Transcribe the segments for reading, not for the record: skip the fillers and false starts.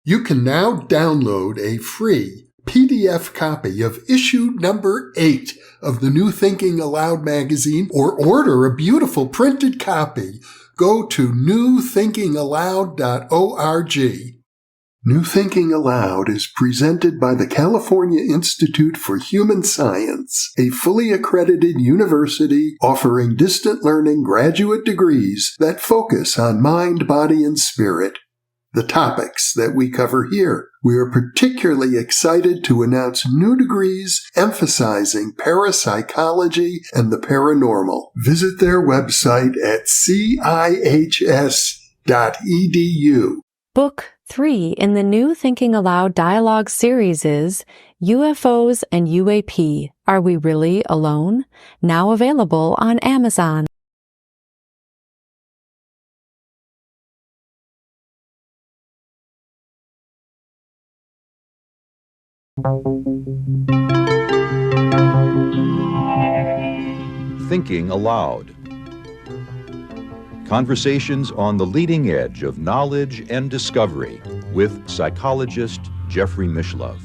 You can now download a free PDF copy of issue number 8 of the New Thinking Aloud magazine, or order a beautiful printed copy. Go to newthinkingaloud.org. New Thinking Aloud is presented by the California Institute for Human Science, a fully accredited university offering distant learning graduate degrees that focus on mind, body, and spirit. The topics that we cover here. We are particularly excited to announce new degrees emphasizing parapsychology and the paranormal. Visit their website at cihs.edu. Book 3 in the New Thinking Aloud dialogue series is UFOs and UAP. Are We Really Alone? Now available on Amazon. Thinking Aloud. Conversations on the leading edge of knowledge and discovery with psychologist Jeffrey Mishlove.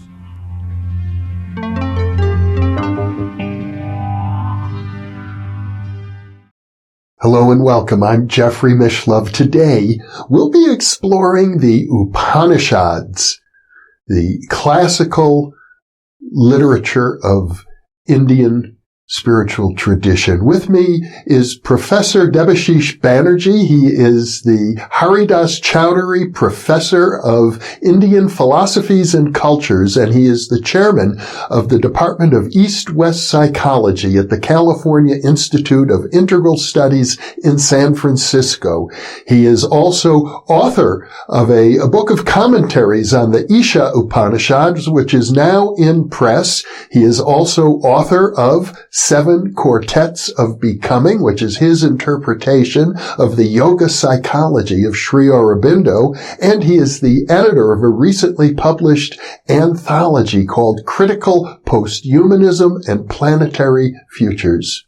Hello and welcome. I'm Jeffrey Mishlove. Today, we'll be exploring the Upanishads, the classical literature of Indian spiritual tradition. With me is Professor Debashish Banerji. He is the Haridas Chaudhuri Professor of Indian Philosophies and Cultures, and he is the chairman of the Department of East-West Psychology at the California Institute of Integral Studies in San Francisco. He is also author of a book of commentaries on the Isha Upanishads, which is now in press. He is also author of 7 Quartets of Becoming, which is his interpretation of the yoga psychology of Sri Aurobindo, and he is the editor of a recently published anthology called Critical Posthumanism and Planetary Futures.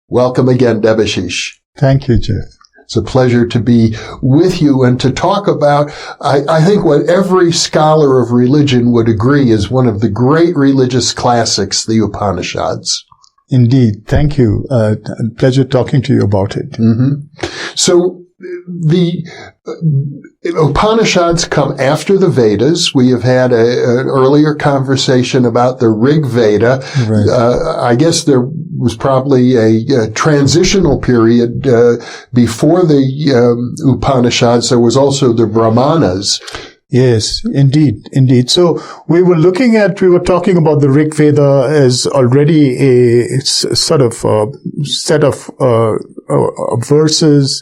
Welcome again, Debashish. Thank you, Jeff. It's a pleasure to be with you and to talk about, I think what every scholar of religion would agree is one of the great religious classics, the Upanishads. Indeed. Thank you. Pleasure talking to you about it. Mm-hmm. So the Upanishads come after the Vedas. We have had an earlier conversation about the Rig Veda. Right. I guess there was probably a transitional period before the Upanishads. There was also the Brahmanas. Yes, indeed. So we were talking about the Rig Veda as already a sort of set of verses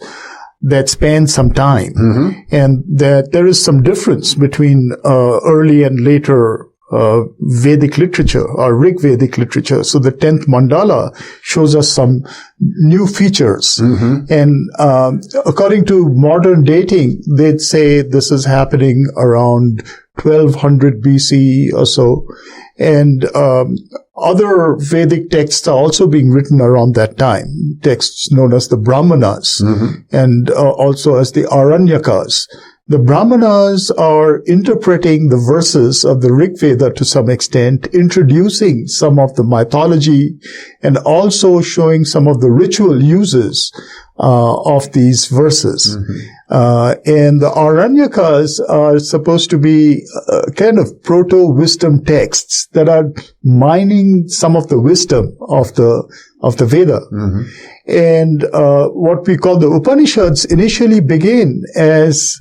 that span some time, mm-hmm. and that there is some difference between early and later Vedic literature or Rig Vedic literature. So the 10th mandala shows us some new features. Mm-hmm. And according to modern dating, they'd say this is happening around 1200 BC or so. And other Vedic texts are also being written around that time, texts known as the Brahmanas, mm-hmm. and also as the Aranyakas. The Brahmanas are interpreting the verses of the Rig Veda to some extent, introducing some of the mythology and also showing some of the ritual uses of these verses. Mm-hmm. And the Aranyakas are supposed to be kind of proto-wisdom texts that are mining some of the wisdom of the Veda. Mm-hmm. And what we call the Upanishads initially begin as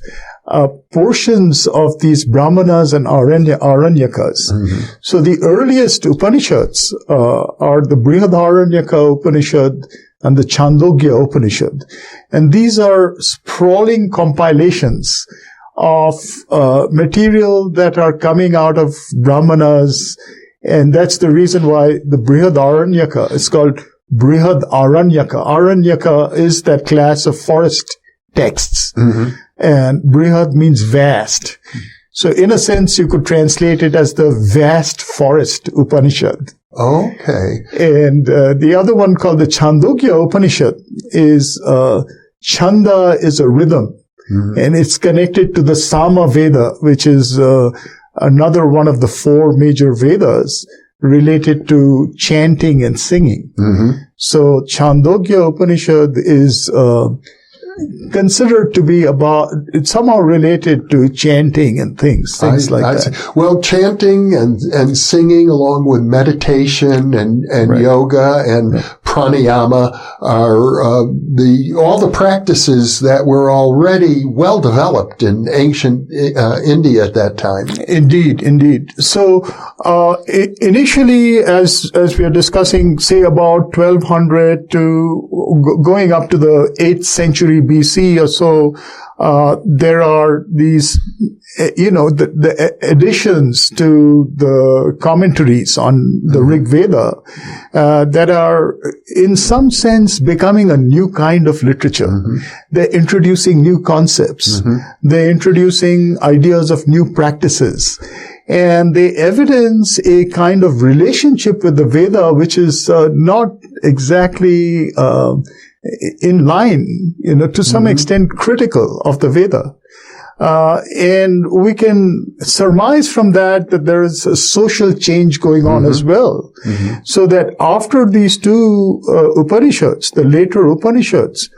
portions of these Brahmanas and Aranyakas. Mm-hmm. So the earliest Upanishads are the Brihadaranyaka Upanishad and the Chandogya Upanishad. And these are sprawling compilations of material that are coming out of Brahmanas. And that's the reason why the Brihadaranyaka is called Brihadaranyaka. Aranyaka is that class of forest texts. Mm-hmm. And Brihad means vast. So in a sense, you could translate it as the vast forest Upanishad. Okay. And the other one called the Chandogya Upanishad is Chanda is a rhythm. And it's connected to the Sama Veda, which is another one of the 4 major Vedas related to chanting and singing. So Chandogya Upanishad is considered to be it's somehow related to chanting and things like that. Well, chanting and singing along with meditation and yoga and pranayama are all the practices that were already well developed in ancient India at that time. Indeed. So initially, as we are discussing, say about 1200 to going up to the 8th century BC or so, there are these, the additions to the commentaries on the Rig Veda that are, in some sense, becoming a new kind of literature. They're introducing new concepts. They're introducing ideas of new practices. And they evidence a kind of relationship with the Veda, which is not exactly in line, to some extent critical of the Veda. And we can surmise from that there is a social change going on as well. So that after these 2 Upanishads, the later Upanishads,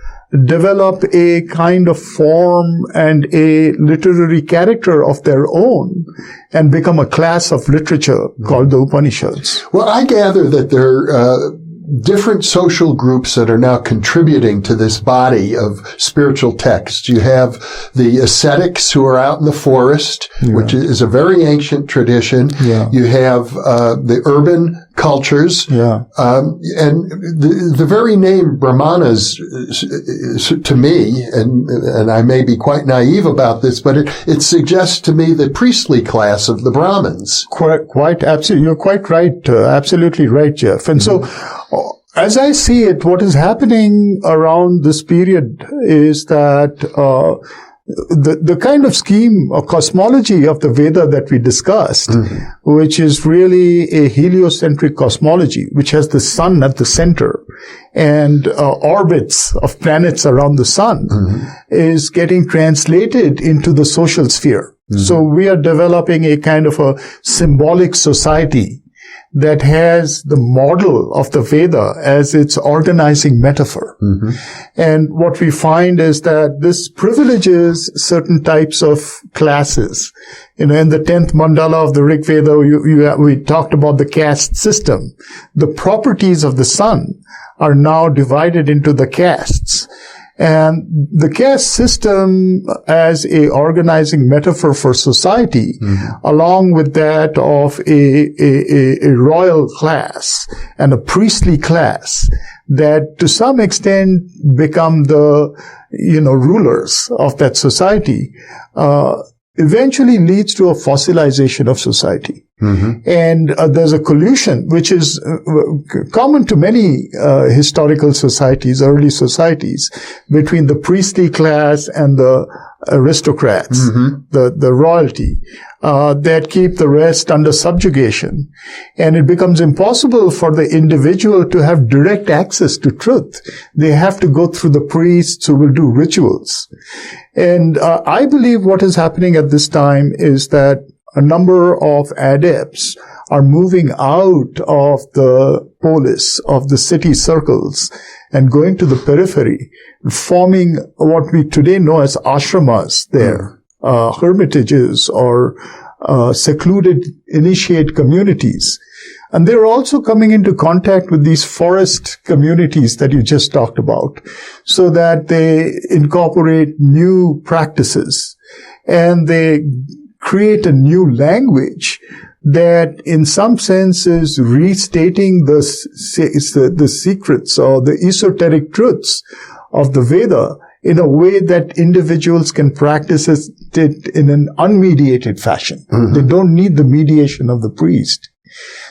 develop a kind of form and a literary character of their own and become a class of literature called the Upanishads. Well, I gather that there are different social groups that are now contributing to this body of spiritual texts. You have the ascetics who are out in the forest, which is a very ancient tradition. You have the urban cultures. And the very name Brahmanas, to me, and I may be quite naive about this, but it suggests to me the priestly class of the Brahmins. Quite absolutely. You're quite right. Absolutely right, Jeff. And so, as I see it, what is happening around this period is that the kind of scheme or cosmology of the Veda that we discussed, which is really a heliocentric cosmology, which has the sun at the center and orbits of planets around the sun, is getting translated into the social sphere. So we are developing a kind of a symbolic society that has the model of the Veda as its organizing metaphor. And what we find is that this privileges certain types of classes. In the 10th mandala of the Rig Veda, we talked about the caste system. The properties of the sun are now divided into the castes. And the caste system as a organizing metaphor for society, along with that of a royal class and a priestly class that to some extent become the, rulers of that society, eventually leads to a fossilization of society. And there's a collusion, which is common to many historical societies, early societies, between the priestly class and the aristocrats, the royalty, that keep the rest under subjugation. And it becomes impossible for the individual to have direct access to truth. They have to go through the priests who will do rituals. And I believe what is happening at this time is that a number of adepts are moving out of the polis, of the city circles, and going to the periphery, forming what we today know as ashramas there, hermitages or secluded initiate communities. And they're also coming into contact with these forest communities that you just talked about, so that they incorporate new practices and they create a new language that in some sense is restating the secrets or the esoteric truths of the Veda in a way that individuals can practice it in an unmediated fashion. They don't need the mediation of the priest.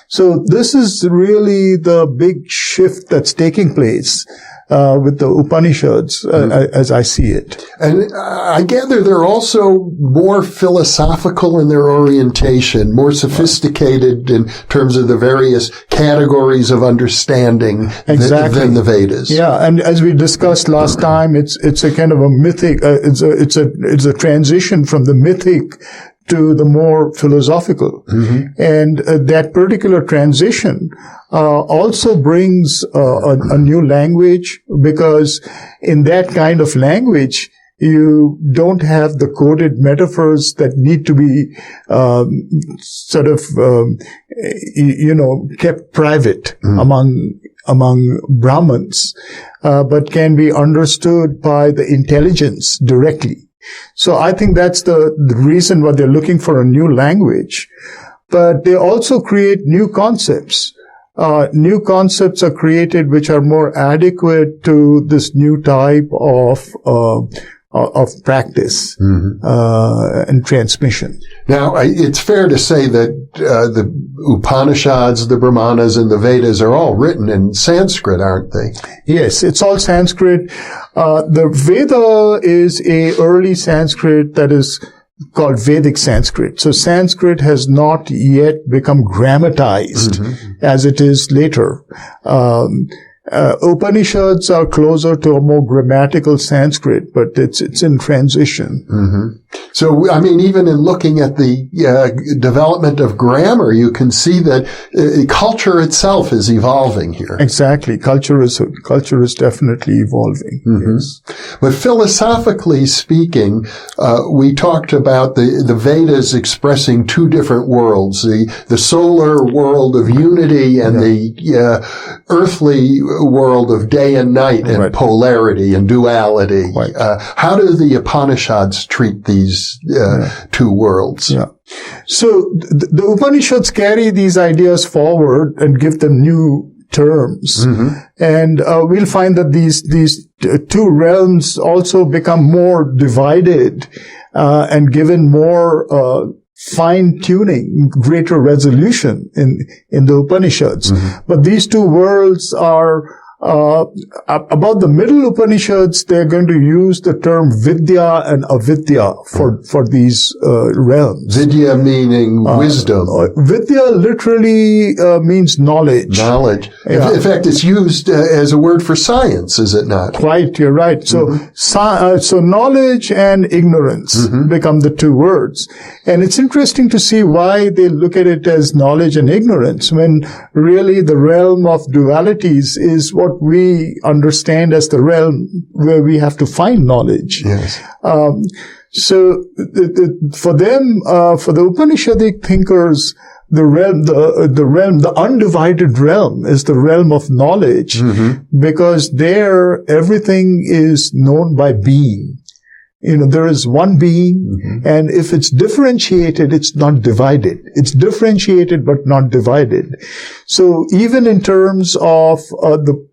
So this is really the big shift that's taking place. with the Upanishads, as I see it. And I gather they're also more philosophical in their orientation, more sophisticated in terms of the various categories of understanding than the Vedas. Yeah, and as we discussed last time, it's a kind of a mythic. It's a transition from the mythic to the more philosophical. And that particular transition also brings a new language, because in that kind of language, you don't have the coded metaphors that need to be kept private among Brahmins, but can be understood by the intelligence directly. So I think that's the reason why they're looking for a new language. But they also create new concepts. New concepts are created which are more adequate to this new type of practice and transmission. Now, it's fair to say that the Upanishads, the Brahmanas, and the Vedas are all written in Sanskrit, aren't they? Yes, it's all Sanskrit. The Veda is a early Sanskrit that is called Vedic Sanskrit. So Sanskrit has not yet become grammatized as it is later. Upanishads are closer to a more grammatical Sanskrit, but it's in transition. So, I mean, even in looking at the development of grammar, you can see that culture itself is evolving here. Exactly. Culture is definitely evolving. Yes. But philosophically speaking, we talked about the Vedas expressing two different worlds, the solar world of unity and the earthly world of day and night and polarity and duality. How do the Upanishads treat these two worlds? So the Upanishads carry these ideas forward and give them new terms. And we'll find that these two realms also become more divided and given more fine-tuning, greater resolution in the Upanishads. But these two worlds are about the middle Upanishads, they're going to use the term vidya and avidya for these realms. Vidya meaning wisdom. Vidya literally means knowledge. Knowledge. In fact, it's used as a word for science, is it not? Right, you're right. So, so knowledge and ignorance become the two words. And it's interesting to see why they look at it as knowledge and ignorance, when really the realm of dualities is what we understand as the realm where we have to find knowledge. Yes. So for them, for the Upanishadic thinkers, the undivided realm is the realm of knowledge, because there everything is known by being. There is one being, and if it's differentiated, it's not divided. It's differentiated but not divided. So even in terms of the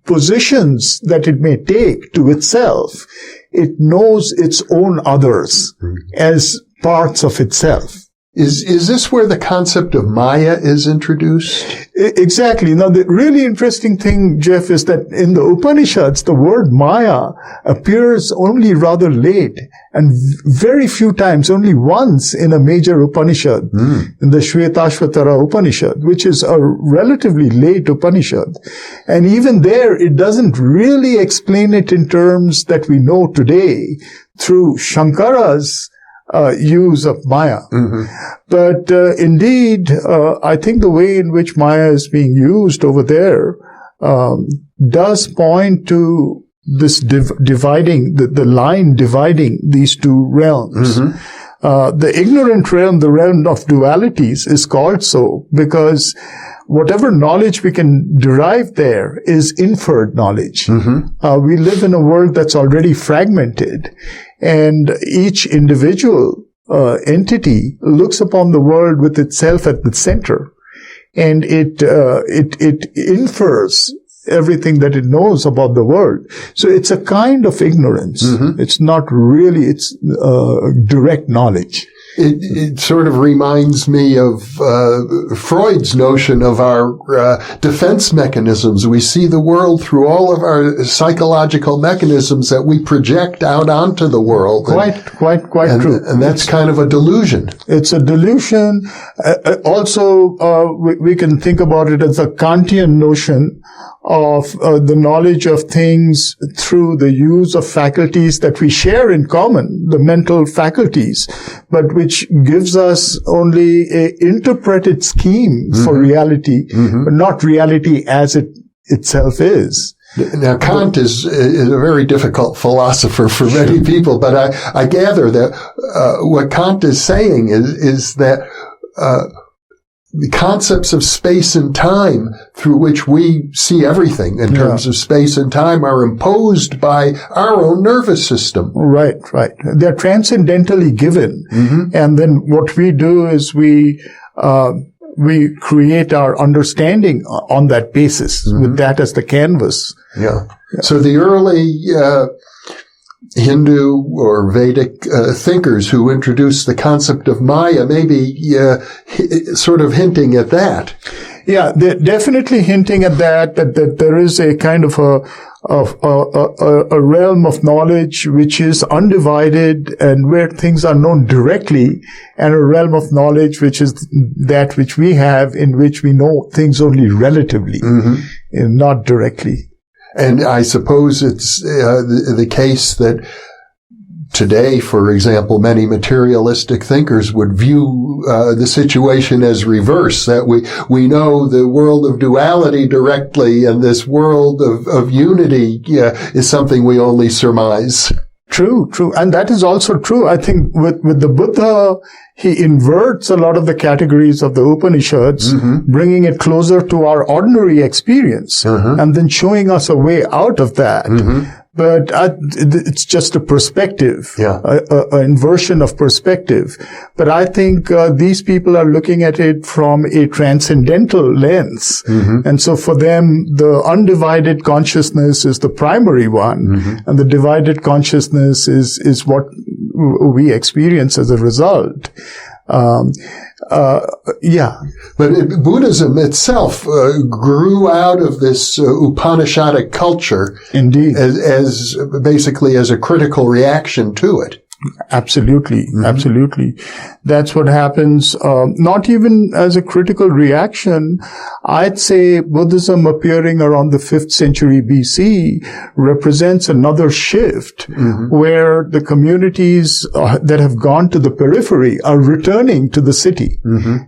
positions that it may take to itself, it knows its own others as parts of itself. Is this where the concept of Maya is introduced? Exactly. Now, the really interesting thing, Jeff, is that in the Upanishads, the word Maya appears only rather late, and very few times, only once in a major Upanishad, in the Shvetashvatara Upanishad, which is a relatively late Upanishad. And even there, it doesn't really explain it in terms that we know today through Shankara's use of Maya. But indeed, I think the way in which Maya is being used over there does point to this dividing, the line dividing these two realms. The ignorant realm, the realm of dualities, is called so because whatever knowledge we can derive there is inferred knowledge. We live in a world that's already fragmented, and each individual entity looks upon the world with itself at the center, and it infers everything that it knows about the world. So it's a kind of ignorance. It's not really, it's direct knowledge. It sort of reminds me of Freud's notion of our defense mechanisms. We see the world through all of our psychological mechanisms that we project out onto the world. Quite true. And that's kind of a delusion. It's a delusion. Also, we can think about it as a Kantian notion of the knowledge of things through the use of faculties that we share in common, the mental faculties, but which gives us only a interpreted scheme for reality, but not reality as it itself is. Now, Kant is a very difficult philosopher for many people, but I gather that what Kant is saying is that the concepts of space and time through which we see everything in terms of space and time are imposed by our own nervous system. Right. They're transcendentally given. And then what we do is we create our understanding on that basis, with that as the canvas. Yeah. So the early Hindu or Vedic thinkers who introduced the concept of Maya may be sort of hinting at that. Yeah, they're definitely hinting at that there is a kind of a realm of knowledge which is undivided and where things are known directly, and a realm of knowledge which is that which we have, in which we know things only relatively and not directly. And I suppose it's the case that today, for example, many materialistic thinkers would view the situation as reverse, that we know the world of duality directly, and this world of unity is something we only surmise. True. And that is also true. I think with the Buddha, he inverts a lot of the categories of the Upanishads, bringing it closer to our ordinary experience, and then showing us a way out of that. But it's just a perspective, an inversion of perspective. But I think these people are looking at it from a transcendental lens. And so for them, the undivided consciousness is the primary one, and the divided consciousness is what we experience as a result. But Buddhism itself grew out of this Upanishadic culture. Indeed. As basically as a critical reaction to it. Absolutely. That's what happens, not even as a critical reaction. I'd say Buddhism appearing around the 5th century BC represents another shift where the communities that have gone to the periphery are returning to the city.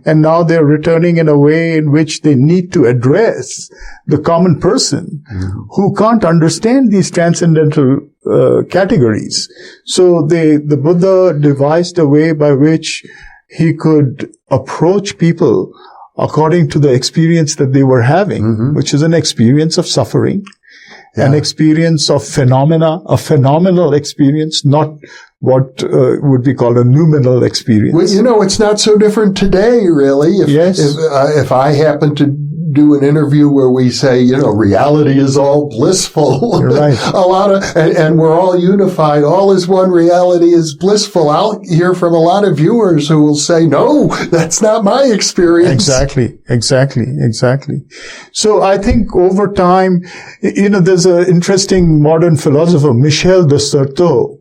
And now they're returning in a way in which they need to address the common person who can't understand these transcendental categories. So the Buddha devised a way by which he could approach people according to the experience that they were having, which is an experience of suffering, an experience of phenomena, a phenomenal experience, not what would be called a noumenal experience. Well, it's not so different today, really. If I happen to do an interview where we say, reality is all blissful. Right. And we're all unified. All is one. Reality is blissful. I'll hear from a lot of viewers who will say, no, that's not my experience. Exactly. So I think over time, there's an interesting modern philosopher, Michel de Certeau,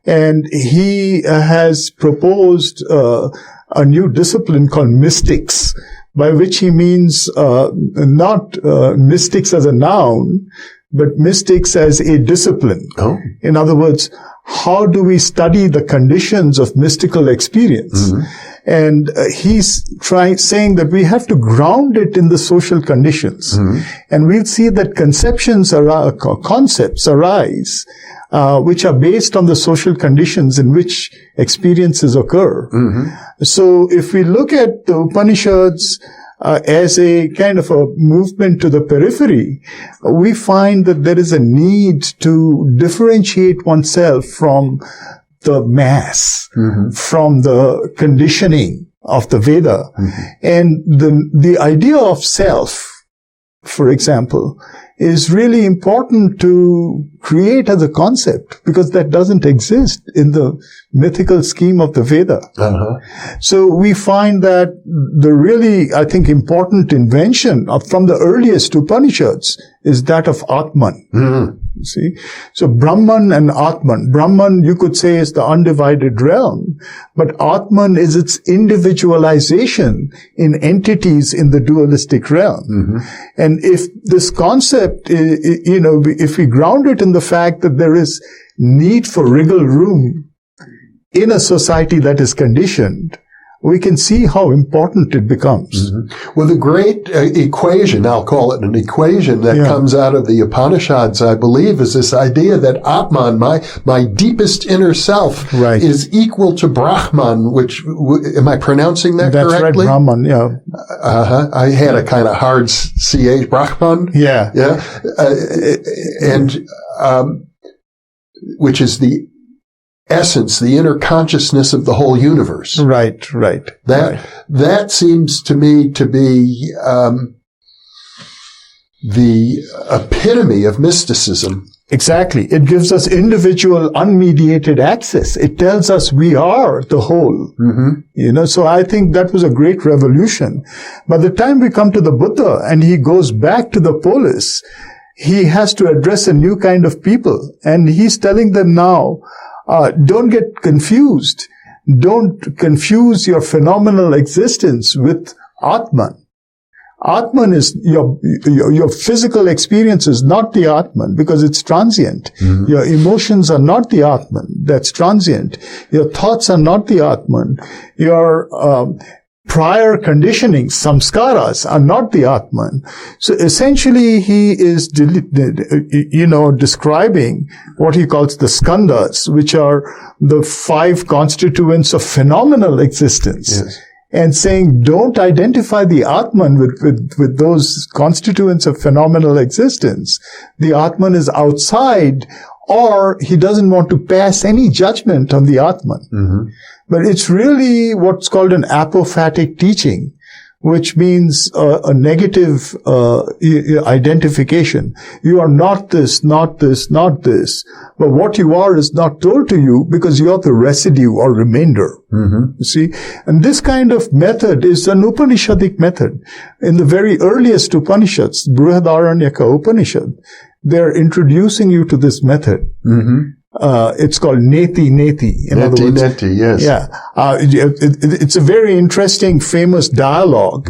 and he has proposed a new discipline called mystics, by which he means not mystics as a noun, but mystics as a discipline. In other words, how do we study the conditions of mystical experience? And he's saying that we have to ground it in the social conditions. And we'll see that concepts arise, which are based on the social conditions in which experiences occur. So if we look at the Upanishads as a kind of a movement to the periphery, we find that there is a need to differentiate oneself from the mass, from the conditioning of the Veda. And the idea of self for example, is really important to create as a concept, because that doesn't exist in the mythical scheme of the Veda. So we find that the really, I think, important invention from the earliest Upanishads is that of Atman. See? So Brahman and Atman. Brahman, you could say, is the undivided realm, but Atman is its individualization in entities in the dualistic realm. And if this concept, if we ground it in the fact that there is need for wriggle room in a society that is conditioned, we can see how important it becomes. Well, the great equation, I'll call it an equation, that comes out of the Upanishads, I believe, is this idea that Atman, my deepest inner self, is equal to Brahman, which, am I pronouncing that correctly? That's right, Brahman, yeah. I had a kind of hard CH, Brahman. Yeah. And which is the essence, the inner consciousness of the whole universe. Right. That seems to me to be the epitome of mysticism. Exactly. It gives us individual, unmediated access. It tells us we are the whole. So I think that was a great revolution. By the time we come to the Buddha and he goes back to the polis, he has to address a new kind of people. And he's telling them now, don't get confused. Don't confuse your phenomenal existence with Atman. Atman is your physical experience is not the Atman, because it's transient. Your emotions are not the Atman. That's transient. Your thoughts are not the Atman. Your prior conditioning, samskaras, are not the Atman. So essentially, he is, describing what he calls the skandhas, which are the 5 constituents of phenomenal existence. And saying, don't identify the Atman with those constituents of phenomenal existence. The Atman is outside, or he doesn't want to pass any judgment on the Atman. But it's really what's called an apophatic teaching, which means a negative identification. You are not this, not this, not this. But what you are is not told to you, because you are the residue or remainder. You see? And this kind of method is an Upanishadic method. In the very earliest Upanishads, Brihadaranyaka Upanishad, they're introducing you to this method. It's called neti. In other words, yes. It's a very interesting, famous dialogue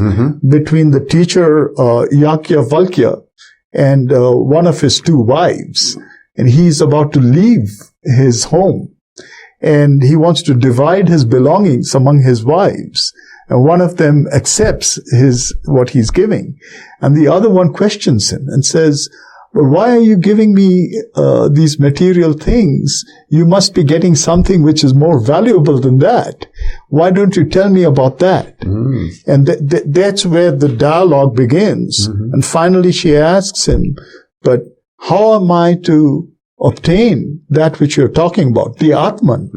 between the teacher Yagyavvalkya and one of his 2 wives. And he's about to leave his home, and he wants to divide his belongings among his wives. And one of them accepts what he's giving, and the other one questions him and says, "Well, why are you giving me these material things? You must be getting something which is more valuable than that. Why don't you tell me about that?" And that's where the dialogue begins. And finally she asks him, "But how am I to obtain that which you're talking about, the Atman?"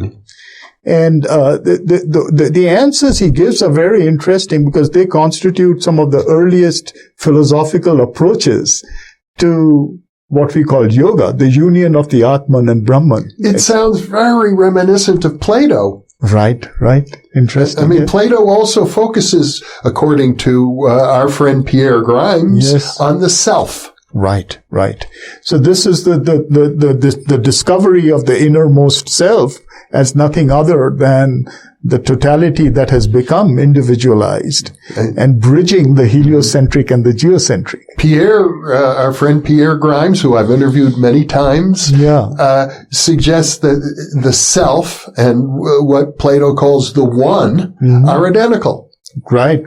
And the answers he gives are very interesting, because they constitute some of the earliest philosophical approaches to what we call yoga, the union of the Atman and Brahman. It sounds very reminiscent of Plato. Right. Interesting. I mean, Plato also focuses, according to our friend Pierre Grimes, on the self. Right. So this is the discovery of the innermost self as nothing other than the totality that has become individualized, and bridging the heliocentric and the geocentric. Pierre, our friend Pierre Grimes, who I've interviewed many times, suggests that the self and what Plato calls the one are identical. Right.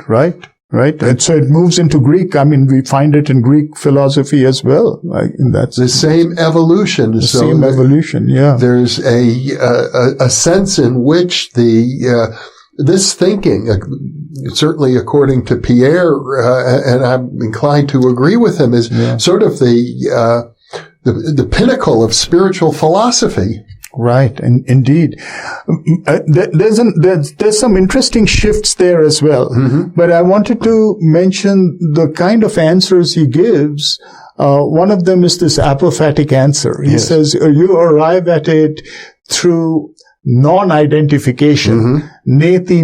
And so it moves into Greek. I mean, we find it in Greek philosophy as well. That's the same evolution. There's a sense in which this thinking, certainly according to Pierre, and I'm inclined to agree with him, is sort of the pinnacle of spiritual philosophy. Right, and indeed, there's some interesting shifts there as well. But I wanted to mention the kind of answers he gives. One of them is this apophatic answer. He says you arrive at it through non-identification. Neti.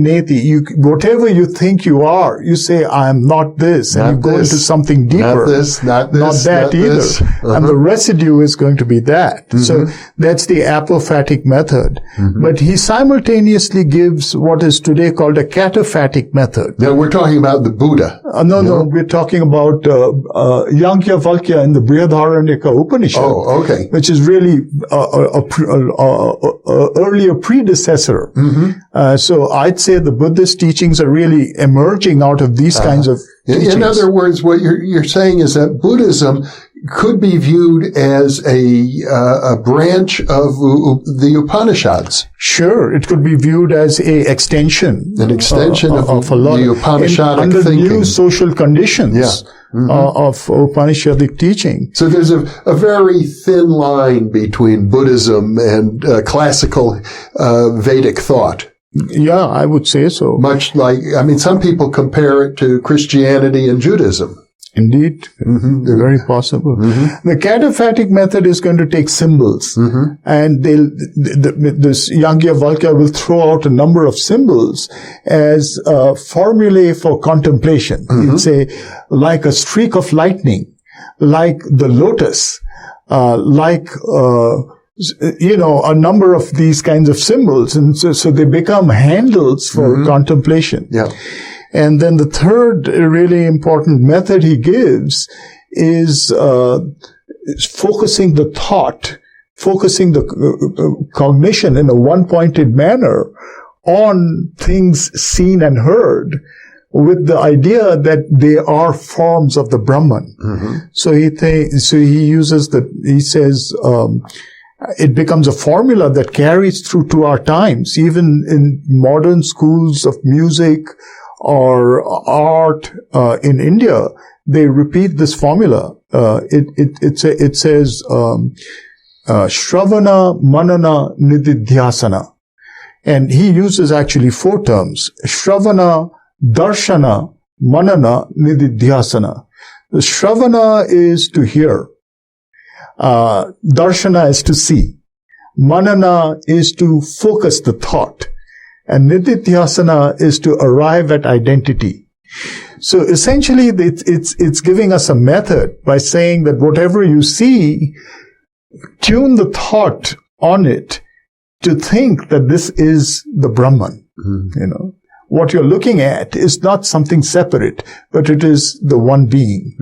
Whatever you think you are, you say, I am not this. And you go into something deeper. Not that either. And the residue is going to be that. So that's the apophatic method. But he simultaneously gives what is today called a cataphatic method. Now we're talking about the Buddha. No, we're talking about Yajnavalkya in the Brihadaranyaka Upanishad. Oh, okay. Which is really earlier predecessor. So I'd say the Buddhist teachings are really emerging out of these kinds of teachings. In other words, what you're saying is that Buddhism could be viewed as a branch of the Upanishads. Sure, it could be viewed as an extension of a lot the Upanishadic under thinking. New social conditions of Upanishadic teaching. So there's a very thin line between Buddhism and classical Vedic thought. Yeah, I would say so. Much like, some people compare it to Christianity and Judaism. Indeed. Very possible. The cataphatic method is going to take symbols. And this Yajnavalkya will throw out a number of symbols as formulae for contemplation. He'll say, like a streak of lightning, like the lotus, like a number of these kinds of symbols. And so they become handles for contemplation. Yeah. And then the third really important method he gives is focusing the thought, focusing the cognition in a one-pointed manner on things seen and heard, with the idea that they are forms of the Brahman. So he says, it becomes a formula that carries through to our times, even in modern schools of music or art in India. They repeat this formula. It says Shravana, Manana, Nididhyasana. And he uses actually 4 terms: Shravana, Darshana, Manana, Nididhyasana. The Shravana is to hear. Darshana is to see. Manana is to focus the thought. And Nididhyasana is to arrive at identity. So essentially, it's giving us a method by saying that whatever you see, tune the thought on it to think that this is the Brahman. What you're looking at is not something separate, but it is the one being.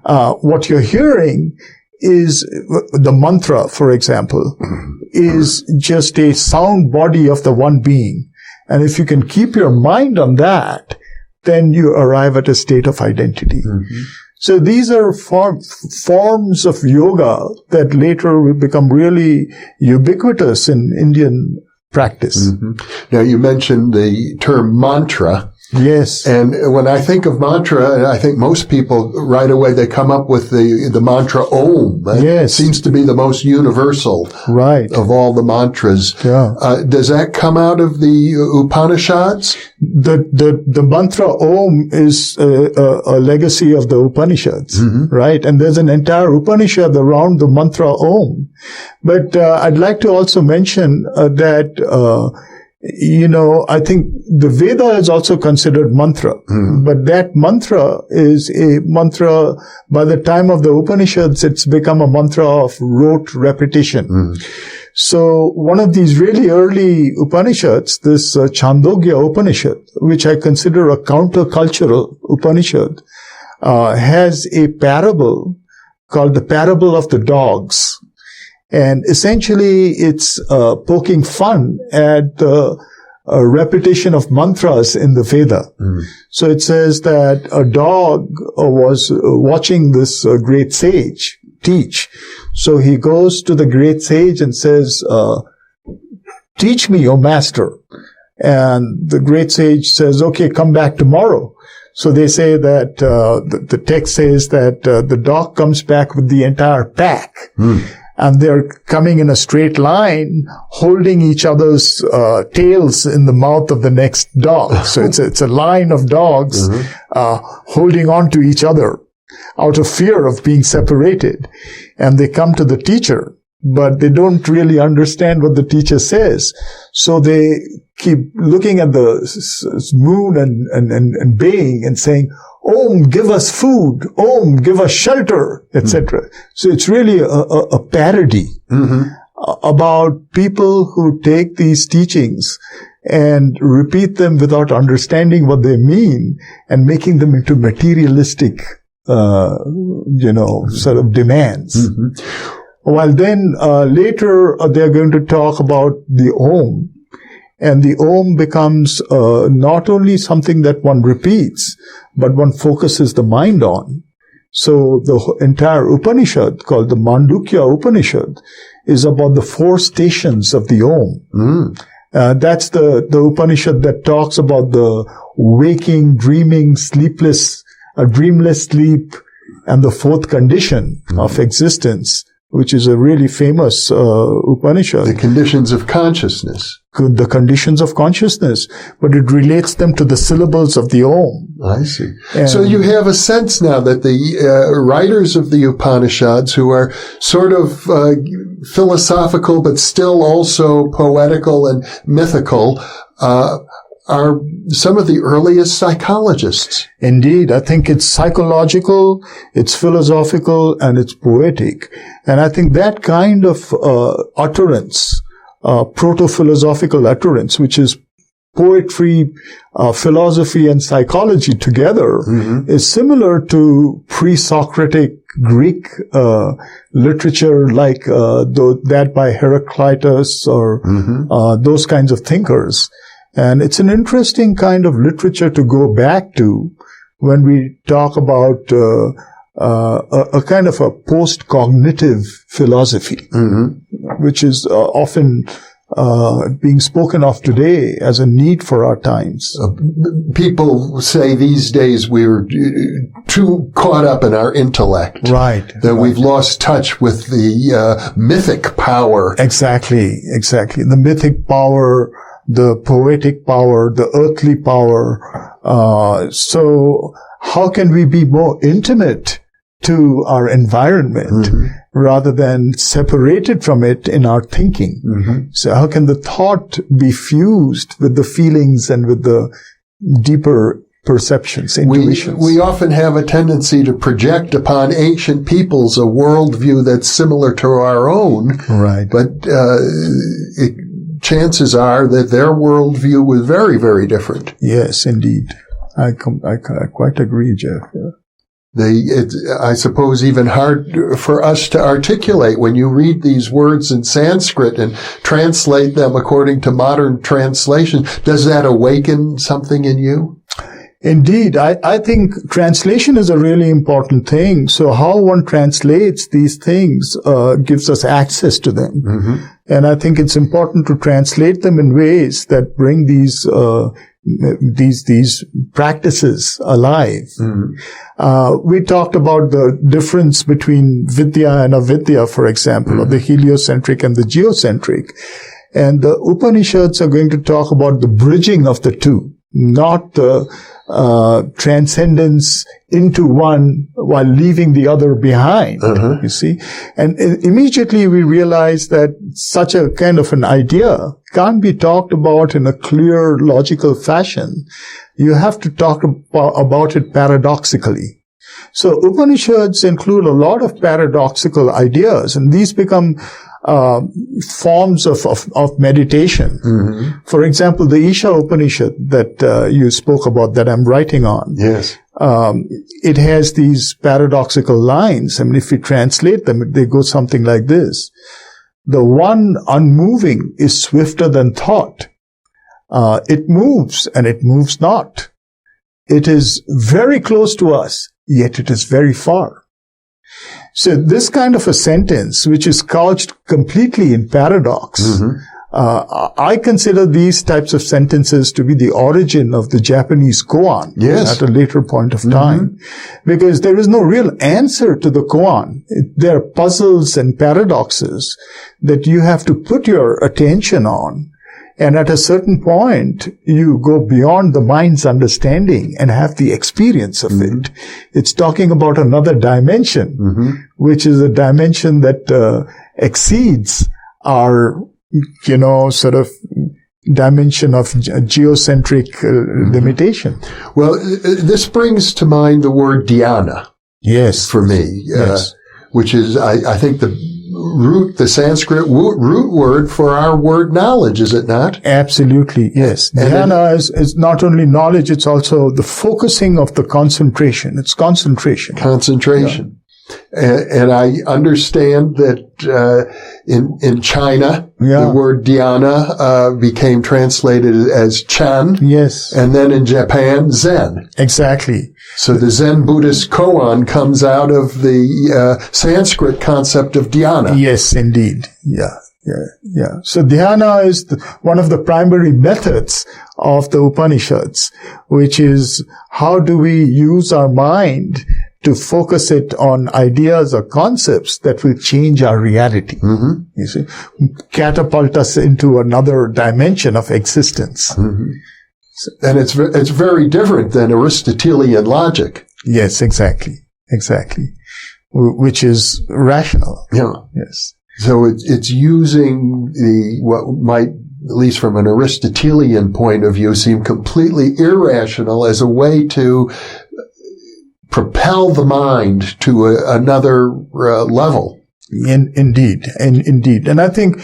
What you're hearing is the mantra, for example, is just a sound body of the one being. And if you can keep your mind on that, then you arrive at a state of identity. So these are forms of yoga that later will become really ubiquitous in Indian practice. Now, you mentioned the term mantra. Yes. And when I think of mantra, I think most people right away, they come up with the mantra Om. That seems to be the most universal of all the mantras. Does that come out of the Upanishads? The mantra Om is a legacy of the Upanishads, right? And there's an entire Upanishad around the mantra Om. But I'd like to also mention that I think the Veda is also considered mantra, but that mantra is a mantra. By the time of the Upanishads, it's become a mantra of rote repetition. So one of these really early Upanishads, this Chandogya Upanishad, which I consider a countercultural Upanishad, has a parable called the parable of the dogs. And essentially, it's poking fun at the repetition of mantras in the Veda. So it says that a dog was watching this great sage teach. So he goes to the great sage and says, "Teach me, O master." And the great sage says, "Okay, come back tomorrow." So they say that the text says that the dog comes back with the entire pack. and they're coming in a straight line, holding each other's tails in the mouth of the next dog. So it's a line of dogs holding on to each other out of fear of being separated. And they come to the teacher, but they don't really understand what the teacher says. So they keep looking at the moon and baying and saying, Om, give us food. Om, give us shelter, etc. So it's really a parody about people who take these teachings and repeat them without understanding what they mean and making them into materialistic, sort of demands. While then later they're going to talk about the Om. And the Om becomes not only something that one repeats, but one focuses the mind on. So the entire Upanishad, called the Mandukya Upanishad, is about the 4 stations of the Om. That's the Upanishad that talks about the waking, dreaming, sleepless, dreamless sleep, and the 4th condition of existence, which is a really famous Upanishad. The conditions of consciousness. The conditions of consciousness, but it relates them to the syllables of the Om. I see. So you have a sense now that the writers of the Upanishads, who are sort of philosophical but still also poetical and mythical, are some of the earliest psychologists. Indeed. I think it's psychological, it's philosophical, and it's poetic. And I think that kind of utterance, proto-philosophical utterance, which is poetry, philosophy, and psychology together, is similar to pre-Socratic Greek literature like that by Heraclitus or those kinds of thinkers. And it's an interesting kind of literature to go back to when we talk about a kind of a post-cognitive philosophy, which is often being spoken of today as a need for our times. People say these days we're too caught up in our intellect. Right. That we've lost touch with the mythic power. Exactly. The mythic power, the poetic power, the earthly power. So how can we be more intimate to our environment rather than separated from it in our thinking? So how can the thought be fused with the feelings and with the deeper perceptions, intuitions? We often have a tendency to project upon ancient peoples a worldview that's similar to our own. Right. But chances are that their worldview was very, very different. Yes, indeed. I quite agree, Jeff. I suppose even hard for us to articulate when you read these words in Sanskrit and translate them according to modern translation. Does that awaken something in you? Indeed. I think translation is a really important thing. So how one translates these things gives us access to them. And I think it's important to translate them in ways that bring these practices alive. We talked about the difference between Vidya and Avidya, for example, or the heliocentric and the geocentric. And the Upanishads are going to talk about the bridging of the two, not the transcendence into one while leaving the other behind, you see. And immediately we realize that such a kind of an idea can't be talked about in a clear, logical fashion. You have to talk about it paradoxically. So Upanishads include a lot of paradoxical ideas, and these become forms of meditation. For example, the Isha Upanishad that you spoke about, that I'm writing on. Yes. It has these paradoxical lines. I mean, if we translate them, they go something like this. The one unmoving is swifter than thought. It moves and it moves not. It is very close to us, yet it is very far. So this kind of a sentence, which is couched completely in paradox, I consider these types of sentences to be the origin of the Japanese koan at a later point of time, because there is no real answer to the koan. There are puzzles and paradoxes that you have to put your attention on. And at a certain point, you go beyond the mind's understanding and have the experience of it. It's talking about another dimension, which is a dimension that exceeds our, sort of dimension of geocentric limitation. Well, this brings to mind the word dhyana. Yes. For me, which is, I think, the Sanskrit root word for our word knowledge, is it not? Absolutely, yes. Dhyana is not only knowledge, it's also the focusing of the concentration. It's concentration. Concentration. Yeah. And I understand that in China, the word dhyana became translated as Chan. Yes. And then in Japan, Zen. Exactly. So the Zen Buddhist koan comes out of the Sanskrit concept of dhyana. Yes, indeed. Yeah. So dhyana is one of the primary methods of the Upanishads, which is how do we use our mind to focus it on ideas or concepts that will change our reality. You see, catapult us into another dimension of existence. And it's very different than Aristotelian logic. Yes, exactly. Which is rational. Yeah. Yes. So it's using what might, at least from an Aristotelian point of view, seem completely irrational as a way to propel the mind to another level. Indeed. And I think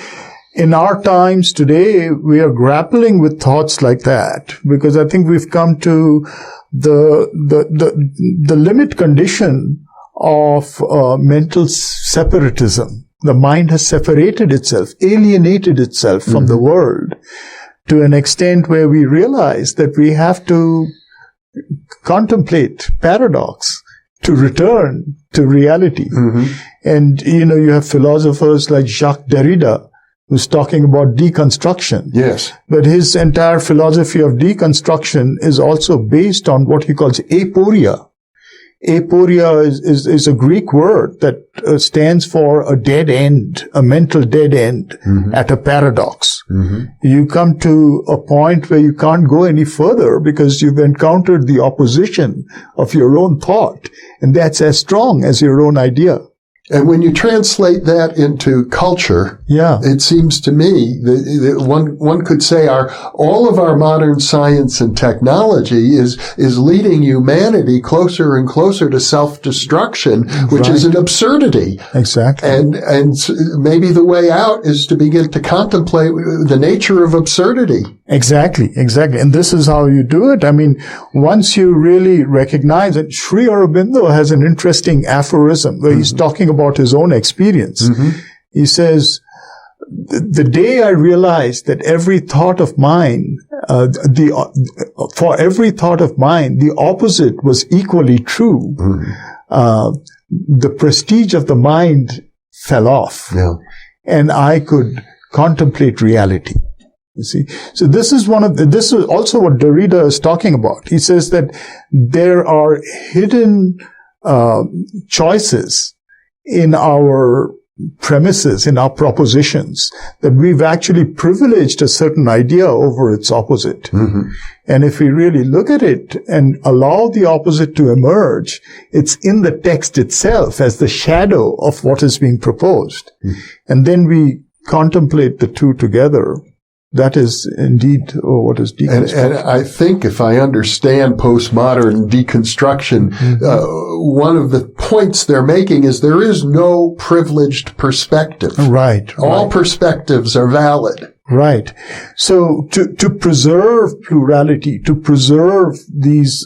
in our times today, we are grappling with thoughts like that, because I think we've come to the limit condition of mental separatism. The mind has separated itself, alienated itself from the world to an extent where we realize that we have to contemplate paradox to return to reality. And, you have philosophers like Jacques Derrida, who's talking about deconstruction. Yes. But his entire philosophy of deconstruction is also based on what he calls aporia. Aporia is a Greek word that stands for a dead end, a mental dead end at a paradox. You come to a point where you can't go any further because you've encountered the opposition of your own thought, and that's as strong as your own idea. And when you translate that into culture, it seems to me that one could say all of our modern science and technology is leading humanity closer and closer to self-destruction, which is an absurdity. Exactly. And maybe the way out is to begin to contemplate the nature of absurdity. Exactly. And this is how you do it. I mean, once you really recognize it, Sri Aurobindo has an interesting aphorism where he's talking about his own experience. He says, the day I realized that every thought of mine, for every thought of mine, the opposite was equally true, the prestige of the mind fell off. And I could contemplate reality. You see, so this is also what Derrida is talking about. He says that there are hidden choices in our premises, in our propositions, that we've actually privileged a certain idea over its opposite. And if we really look at it and allow the opposite to emerge, it's in the text itself as the shadow of what is being proposed. And then we contemplate the two together. That is indeed what is deconstruction. And I think if I understand postmodern deconstruction, one of the points they're making is there is no privileged perspective. Right. All perspectives are valid. Right. So to preserve plurality, to preserve these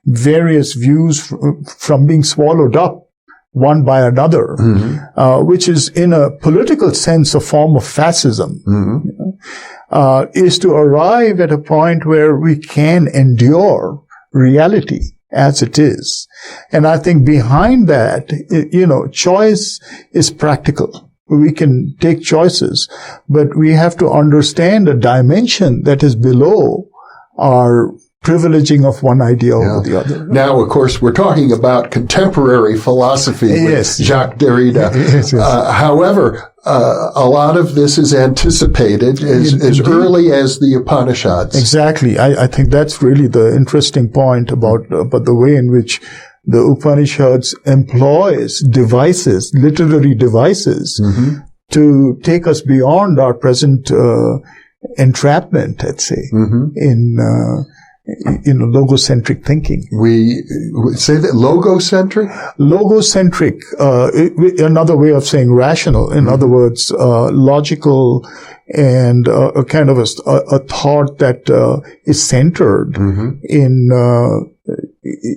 various views from being swallowed up one by another, which is in a political sense a form of fascism, is to arrive at a point where we can endure reality as it is. And I think behind that, choice is practical. we can take choices, but we have to understand a dimension that is below our privileging of one idea over the other. Now, of course, we're talking about contemporary philosophy with Jacques Derrida. Yes. However, a lot of this is anticipated as early as the Upanishads. Exactly. I think that's really the interesting point about the way in which the Upanishads employs devices, literary devices, to take us beyond our present entrapment, let's say, in logocentric thinking. We say that logocentric? Logocentric, another way of saying rational. In other words, logical and a kind of a thought that is centered in,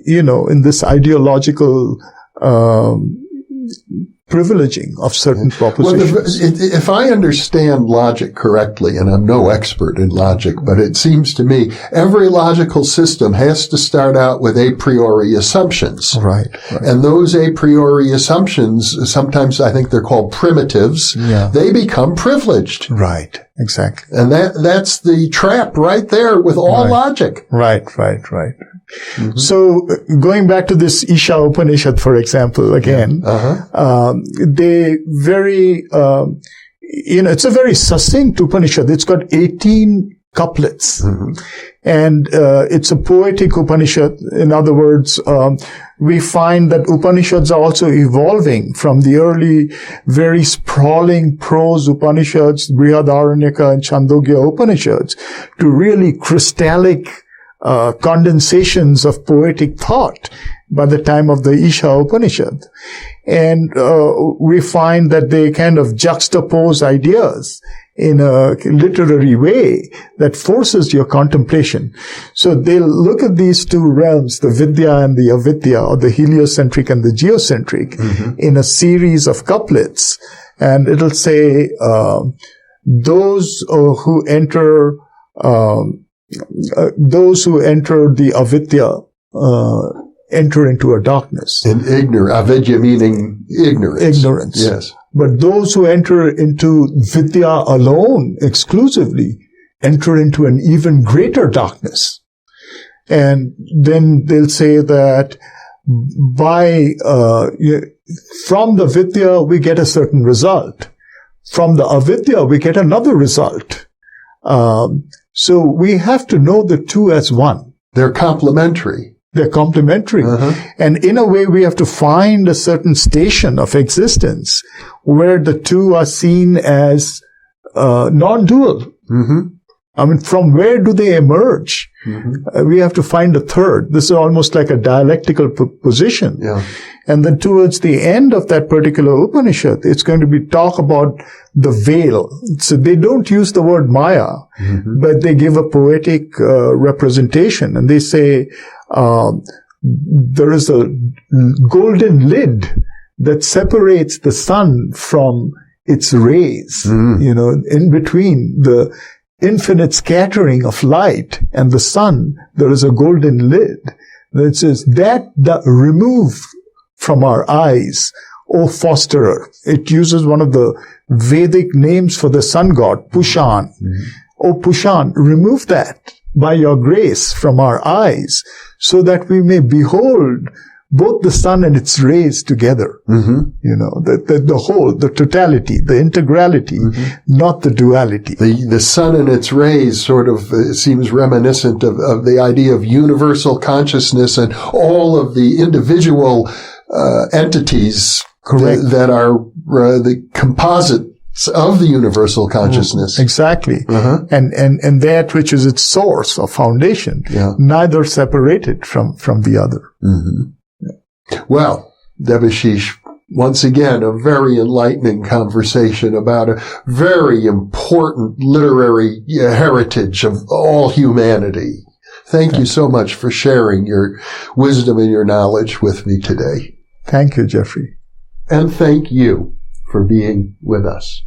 in this ideological privileging of certain propositions. Well, if I understand logic correctly, and I'm no expert in logic, but it seems to me every logical system has to start out with a priori assumptions. Right. And those a priori assumptions, sometimes I think they're called primitives, they become privileged. Right. Exactly. And that's the trap right there with all logic. Right. So going back to this Isha Upanishad, for example, again, they very, it's a very succinct Upanishad. It's got 18 couplets. And it's a poetic Upanishad. In other words, we find that Upanishads are also evolving from the early, very sprawling prose Upanishads, Brihadaranyaka and Chandogya Upanishads, to really crystallic condensations of poetic thought by the time of the Isha Upanishad. And we find that they kind of juxtapose ideas in a literary way that forces your contemplation. So they'll look at these two realms, the Vidya and the Avidya, or the heliocentric and the geocentric, in a series of couplets. And it'll say, those who enter the avidya enter into a darkness. And avidya meaning ignorance. Ignorance. Yes. But those who enter into vidya alone, exclusively, enter into an even greater darkness. And then they'll say that from the vidya we get a certain result. From the avidya we get another result. So we have to know the two as one. They're complementary. They're complementary. And in a way, we have to find a certain station of existence where the two are seen as non-dual. I mean, from where do they emerge? We have to find a third. This is almost like a dialectical position. And then towards the end of that particular Upanishad, it's going to be talk about the veil. So they don't use the word Maya, but they give a poetic representation. And they say there is a golden lid that separates the sun from its rays. In between the infinite scattering of light and the sun, there is a golden lid. That says that remove from our eyes, O fosterer. It uses one of the Vedic names for the sun god, Pushan. O Pushan, remove that by your grace from our eyes so that we may behold both the sun and its rays together. The whole, the totality, the integrality, not the duality. The sun and its rays sort of seems reminiscent of the idea of universal consciousness and all of the individual entities that are the composites of the universal consciousness. Exactly. And that which is its source or foundation, neither separated from the other. Well, Debashish, once again, a very enlightening conversation about a very important literary heritage of all humanity. Thank you so much for sharing your wisdom and your knowledge with me today. Thank you, Jeffrey. And thank you for being with us.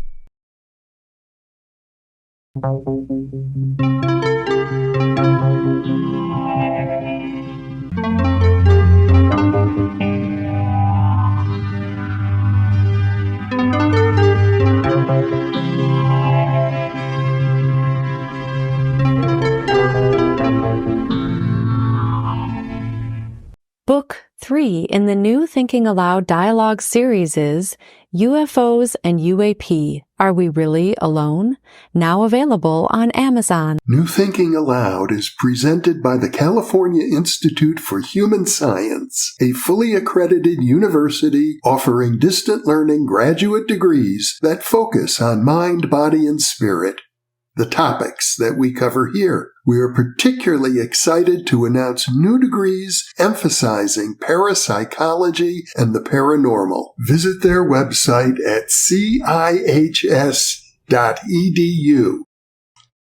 Book 3 in the New Thinking Aloud dialogue series is UFOs and UAP, Are We Really Alone? Now available on Amazon. New Thinking Aloud is presented by the California Institute for Human Science, a fully accredited university offering distant learning graduate degrees that focus on mind, body, and spirit. The topics that we cover here. We are particularly excited to announce new degrees emphasizing parapsychology and the paranormal. Visit their website at cihs.edu.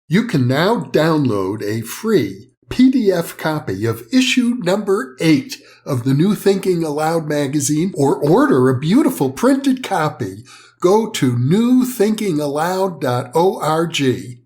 You can now download a free PDF copy of issue number 8 of the New Thinking Aloud magazine or order a beautiful printed copy. Go to newthinkingaloud.org